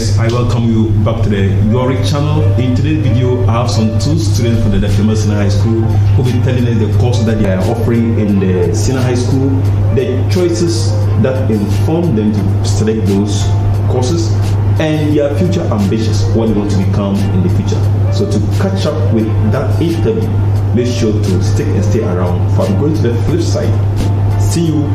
guys, I welcome you back to the YOREC channel. In today's video, I have some two students from the famous Senior High School who will be telling us the courses that they are offering in the Senior High School, the choices that inform them to select those courses, and their future ambitions, what they want to become in the future. So to catch up with that interview, make sure to stick and stay around. For I'm going to the flip side. See you.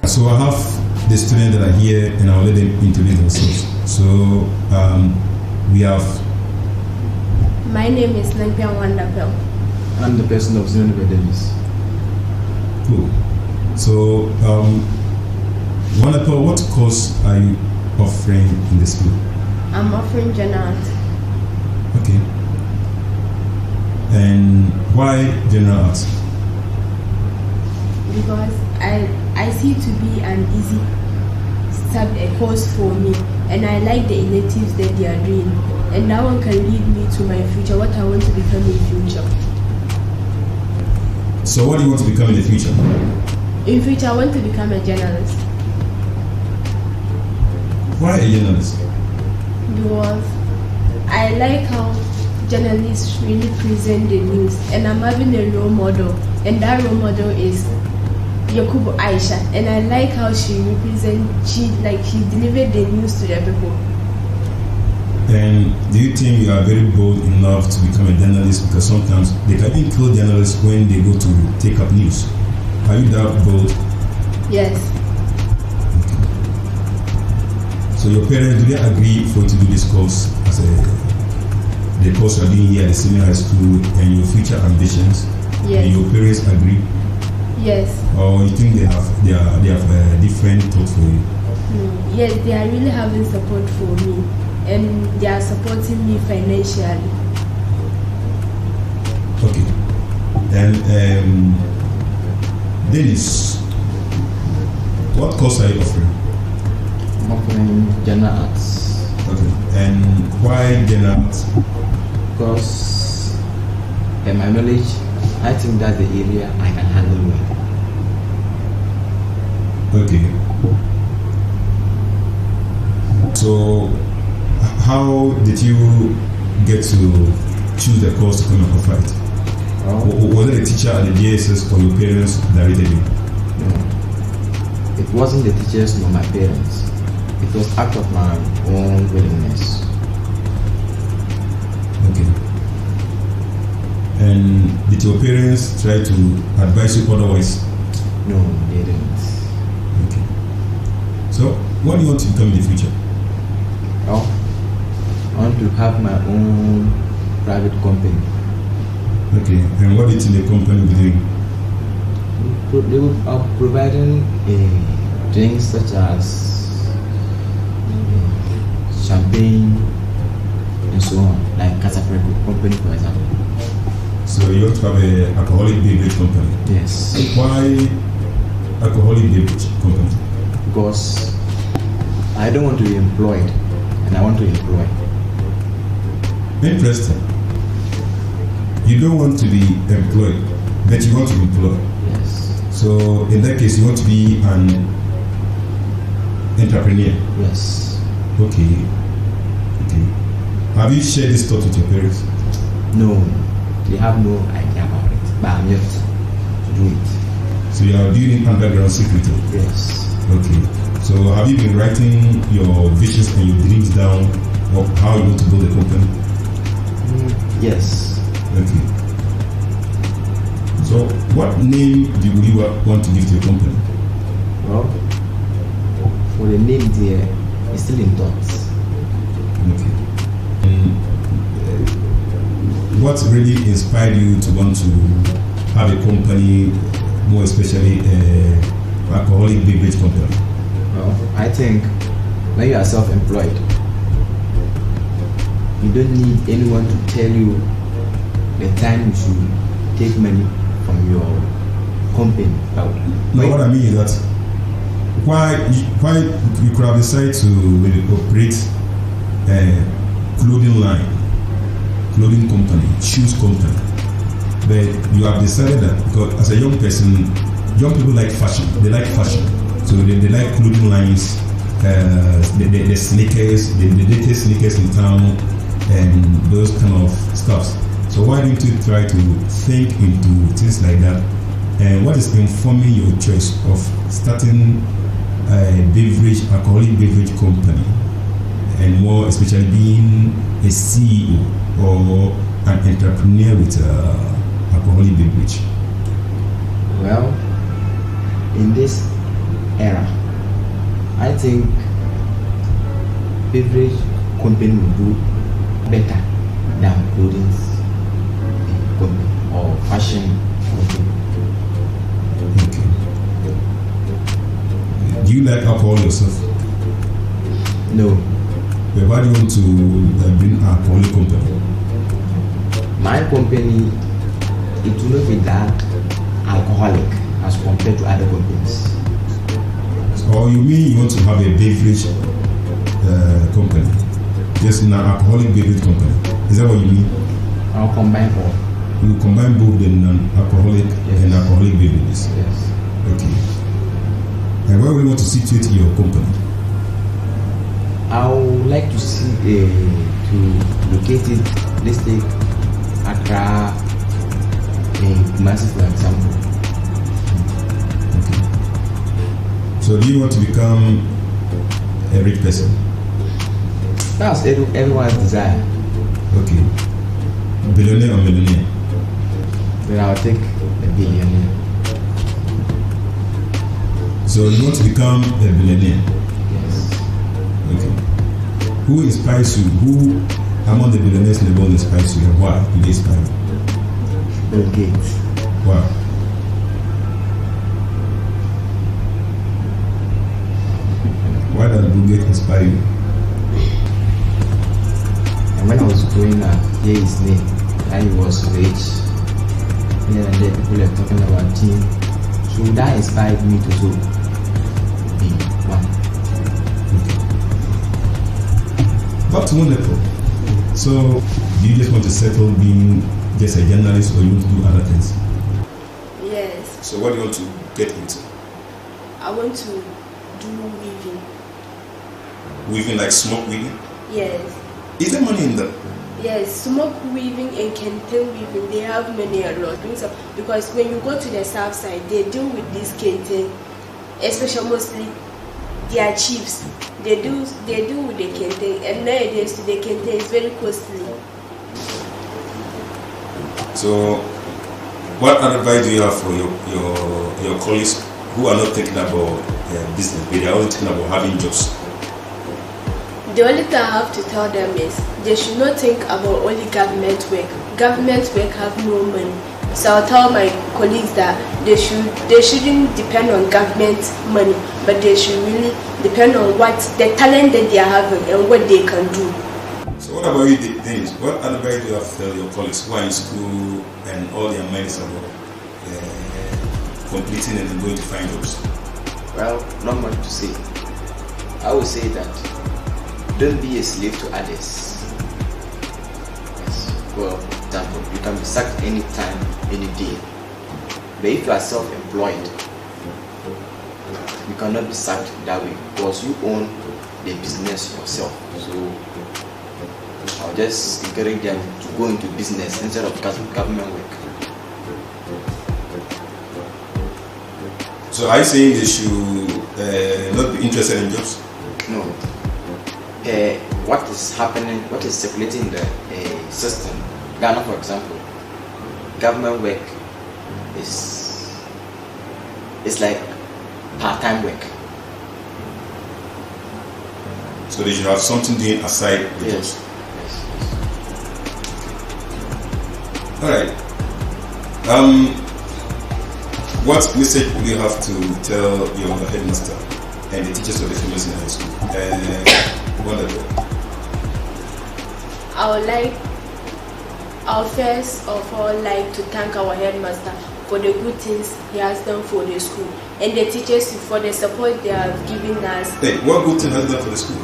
So I have the students that are here, and I'll let them introduce themselves. So we have. My name is Nampia Wandapel. I'm the person of Zion Dennis. Cool. So Wandapel, what course are you offering in the school? I'm offering general art. Okay. And why general art? Because I see it to be an easy course for me, and I like the electives that they are doing, and that one can lead me to my future, what I want to become in future. So what do you want to become in the future? In future, I want to become a journalist. Why a journalist? Because I like how journalists really present the news, and I'm having a role model, and that role model is Yakubu Aisha, and I like how she delivered the news to the people. And do you think you are very bold enough to become a journalist? Because sometimes they can even kill journalists when they go to take up news. Are you that bold? Yes. Okay. So your parents, do they agree for you to do this course as the course you are doing here at the senior high school and your future ambitions? Yes. And your parents agree? Yes. Or you think they have a different thought for you? Yes, they are really having support for me, and they are supporting me financially. Okay. And Dennis, what course are you offering? I'm offering general arts. Okay. And why general arts? Because in my knowledge, I think that's the area I can handle well. Okay. So, how did you get to choose the course to come and offer it? Was it a teacher at the DSS or your parents directed you? No. It wasn't the teachers nor my parents. It was out of my own willingness. Okay. And did your parents try to advise you otherwise? No, they didn't. Okay. So, what do you want to become in the future? Oh, I want to have my own private company. Okay. And what do you think the company will be doing? They will be providing drinks such as champagne and so on, like Casapre company, for example. So you want to have an alcoholic beverage company? Yes. Why alcoholic beverage company? Because I don't want to be employed, and I want to employ. Interesting. You don't want to be employed, but you want to employ. Yes. So in that case, you want to be an entrepreneur. Yes. Okay. Okay. Have you shared this thought with your parents? No, they have no idea about it, but I'm yet to do it. So you are doing it underground secretly? Yes. Okay. So have you been writing your visions and your dreams down of how you want to build a company? Yes. Okay. So what name do you want to give to your company? Well, for the name there, it's still in thoughts. Okay. And what really inspired you to want to have a company, more especially alcoholic beverage company? Well, I think when you are self-employed, you don't need anyone to tell you the time you should take money from your company. No, what I mean is that why you could have decided to maybe operate a clothing line, clothing company, shoes company, but you have decided that because as a young person, young people like fashion. They like fashion, so they like clothing lines, the sneakers, the latest sneakers in town, and those kind of stuff. So why don't you try to think into things like that? And what is informing your choice of starting a alcoholic beverage company, and more especially being a CEO or an entrepreneur with alcoholic beverage? Well, in this era, I think beverage company will do better than clothing company or fashion company. Okay. Do you like alcohol yourself? No. But why do you want to bring an alcoholic company? My company, it will not be that alcoholic as compared to other companies. Or you mean you want to have a beverage company? Yes, an alcoholic beverage company. Is that what you mean? I'll combine all. You combine both the non-alcoholic and alcoholic beverages? Yes. Okay. And where we want to situate your company? I would like to see to locate it, let's take Accra and Kumasi for example. Okay. So do you want to become a rich person? That's everyone's desire. Okay. Billionaire or millionaire? Then I'll take a billionaire. So you want to become a billionaire? Yes. Okay. Who inspires you? Who among the billionaires in the world inspires you, and why do they inspire you? Bill Gates. Wow. Why does Bill Gates inspire you? And when I was growing up, hear his name, and he was rich. Here and there, people are talking about him. So that inspired me to do be one. Okay. Back to wonderful. So, do you just want to settle being just a journalist, or you want to do other things? Yes, So, what do you want to get into? I want to do weaving. Weaving, like smoke weaving? Yes. Is there money in that? Yes, smoke weaving and kente weaving, they have many a lot. Because when you go to the south side, they deal with this kente, especially mostly their chiefs. They do with the kente, and nowadays the kente is very costly. So, what advice do you have for your colleagues who are not thinking about business, but they are only thinking about having jobs? The only thing I have to tell them is they should not think about only government work. Government work have no money. So I'll tell my colleagues that they shouldn't depend on government money, but they should really depend on what the talent that they are having and what they can do. So what about you, Dennis? What advice do you have to tell your colleagues who are in school and all their mind is about completing and going to find jobs? Well, not much to say. I would say that don't be a slave to others. Yes. Well, for example, you can be sacked anytime, any day. But if you are self-employed, you cannot be sacked that way because you own the business yourself. So I'll just encourage them to go into business instead of government work. So are you saying they should not be interested in jobs? No. What is happening, what is circulating in the system, Ghana for example, government work is like part-time work. So they should have something doing aside the Yes. jobs. Alright. What message would you have to tell your headmaster and the teachers of the females in high school? Wonderful. I would first of all like to thank our headmaster for the good things he has done for the school, and the teachers for the support they have given us. Hey, what good thing has he done for the school?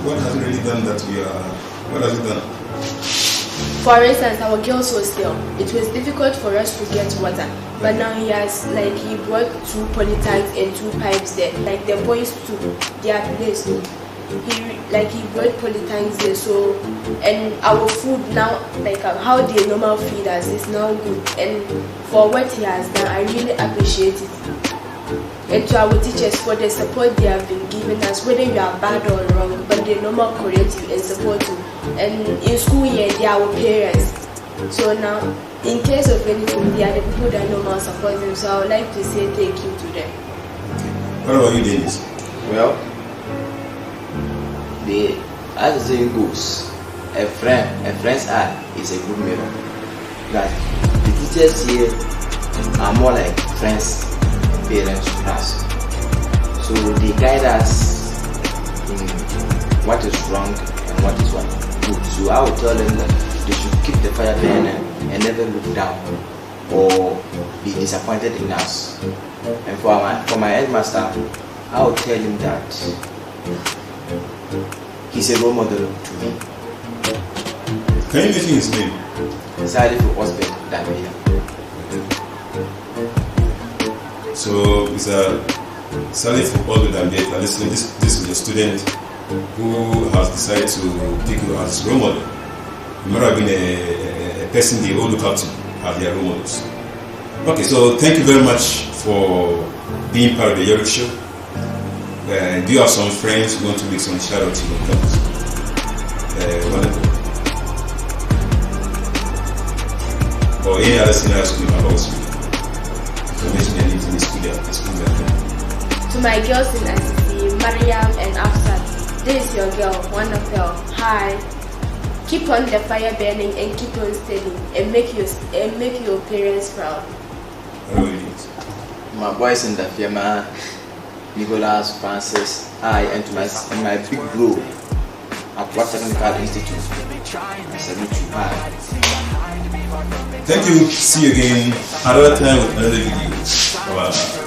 What has he really done that we are? What has he done? For instance, our girls hostel, it was difficult for us to get water, but now he brought 2 polytanks and 2 pipes there. Like the boys to their place, he brought polytanks there. So, and our food now, like how they normal feed us, is now good. And for what he has done, I really appreciate it. And to our teachers for the support they have been giving us, whether you are bad or wrong, but they normal correct you and support you. And in school here, they are our parents. So now, in case of anything, they are the people that normal support them. So I would like to say thank you to them. What about you, Dennis? Well, as the saying goes, a friend's eye is a good mirror. That the teachers here are more like friends, parents to us. So they guide us in what is wrong and what is good. So I will tell them that they should keep the fire burning and never look down or be disappointed in us. And for my headmaster, I will tell him that he's a role model to me. Can you mention his name? Decided for Osbert Davia. So, Mr. Salif Oludambe, listening, this is a student who has decided to pick you as role model. You might have been a person they all look up to as their role models. Okay, so thank you very much for being part of the YOREC show. Do you have some friends who want to make some shout out to your clubs? Wonderful. Or any other senior school in our school. Information and in the school. To my girls in ICC, Mariam and Afsat, this is your girl, wonderful. Hi. Keep on the fire burning and keep on steady and make your parents proud. My boys in the firma, Nicholas, Francis, and my big bro at What Technical Institute. I salute you. Bye. Thank you. See you again another time with another video. Bye.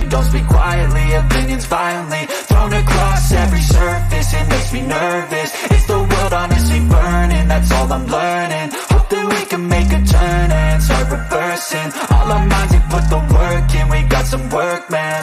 Don't speak quietly, opinions violently thrown across every surface. It makes me nervous. Is the world honestly burning? That's all I'm learning. Hope that we can make a turn and start reversing all our minds and put the work in. We got some work, man.